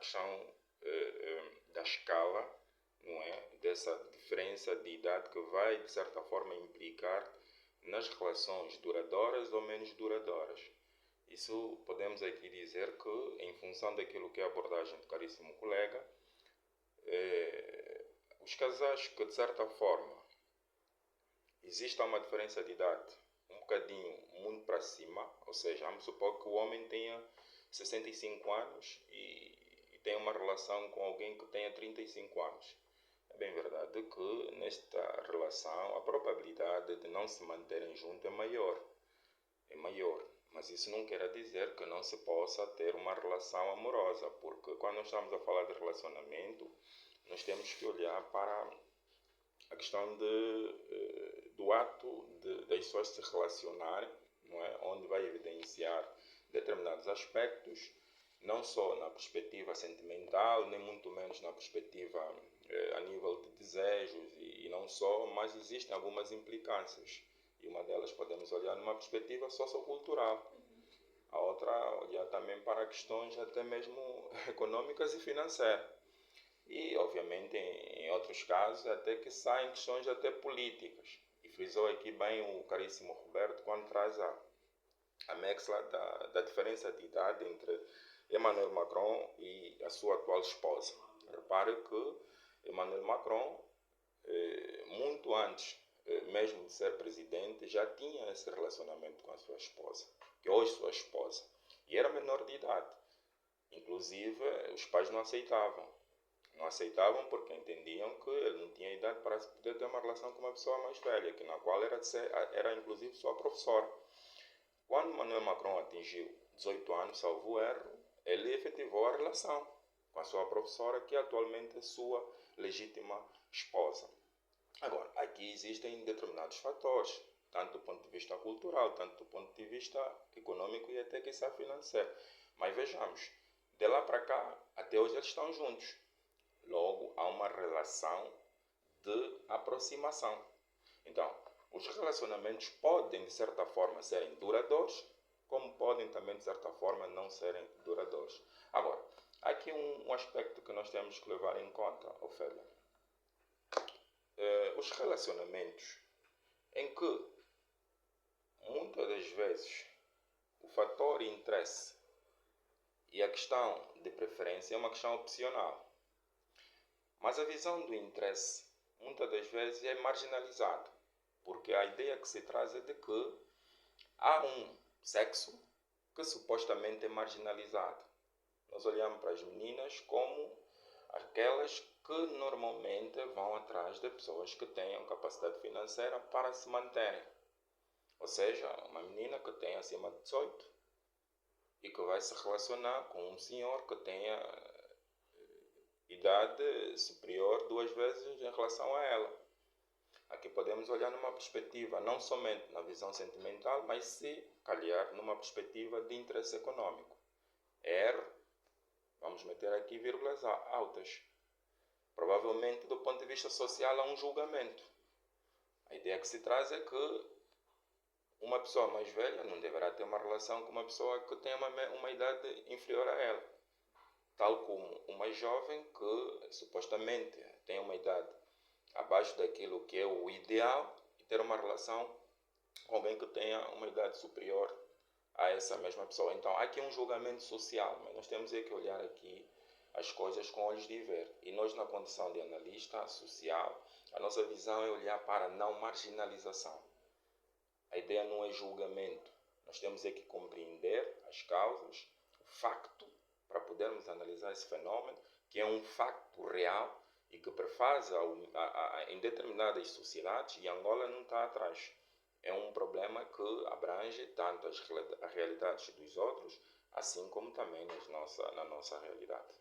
questão da escala, não é? Dessa diferença de idade que vai, de certa forma, implicar nas relações duradouras ou menos duradouras. Isso podemos aqui dizer que, em função daquilo que é a abordagem do caríssimo colega, os casais que, de certa forma, existe uma diferença de idade um bocadinho muito para cima, ou seja, vamos supor que o homem tenha 65 anos e tenha uma relação com alguém que tenha 35 anos. É bem verdade que nesta relação a probabilidade de não se manterem juntos é maior. Mas isso não quer dizer que não se possa ter uma relação amorosa, porque quando nós estamos a falar de relacionamento, nós temos que olhar para a questão do ato das pessoas se relacionarem, não é? Onde vai evidenciar determinados aspectos, não só na perspectiva sentimental, nem muito menos na perspectiva a nível de desejos e não só, mas existem algumas implicâncias. E uma delas podemos olhar numa perspectiva sociocultural. A outra, olhar também para questões até mesmo econômicas e financeiras. E, obviamente, em outros casos, até que saem questões até políticas. E frisou aqui bem o caríssimo Roberto quando traz a mescla da diferença de idade entre Emmanuel Macron e a sua atual esposa. Repare que Emmanuel Macron, muito antes mesmo de ser presidente, já tinha esse relacionamento com a sua esposa, que hoje é sua esposa, e era menor de idade. Inclusive, os pais não aceitavam. Não aceitavam porque entendiam que ele não tinha idade para poder ter uma relação com uma pessoa mais velha, que na qual era inclusive sua professora. Quando Emmanuel Macron atingiu 18 anos, salvo erro, ele efetivou a relação com a sua professora, que atualmente é sua legítima esposa. Agora, aqui existem determinados fatores, tanto do ponto de vista cultural, tanto do ponto de vista econômico e até quizá financeiro. Mas vejamos, de lá para cá, até hoje eles estão juntos. Logo, há uma relação de aproximação. Então, os relacionamentos podem, de certa forma, serem duradouros, como podem também, de certa forma, não serem duradouros. Agora, há aqui um aspecto que nós temos que levar em conta, Ofélia. Os relacionamentos em que, muitas das vezes, o fator interesse e a questão de preferência é uma questão opcional. Mas a visão do interesse, muitas das vezes, é marginalizada, porque a ideia que se traz é de que há um sexo que supostamente é marginalizado. Nós olhamos para as meninas como aquelas que normalmente vão atrás de pessoas que tenham capacidade financeira para se manterem. Ou seja, uma menina que tem acima de 18 e que vai se relacionar com um senhor que tenha idade superior 2 vezes em relação a ela. Aqui podemos olhar numa perspectiva, não somente na visão sentimental, mas se calhar numa perspectiva de interesse econômico. Vamos meter aqui vírgulas altas. Provavelmente, do ponto de vista social, há um julgamento. A ideia que se traz é que uma pessoa mais velha não deverá ter uma relação com uma pessoa que tenha uma idade inferior a ela. Tal como uma jovem que supostamente tem uma idade abaixo daquilo que é o ideal e ter uma relação com alguém que tenha uma idade superior a essa mesma pessoa. Então, há aqui um julgamento social, mas nós temos que olhar aqui as coisas com olhos de ver. E nós, na condição de analista social, a nossa visão é olhar para a não marginalização. A ideia não é julgamento. Nós temos que compreender as causas, o facto, para podermos analisar esse fenômeno, que é um facto real e que prefaz em determinadas sociedades, e Angola não está atrás. É um problema que abrange tanto as realidades dos outros, assim como também na nossa realidade.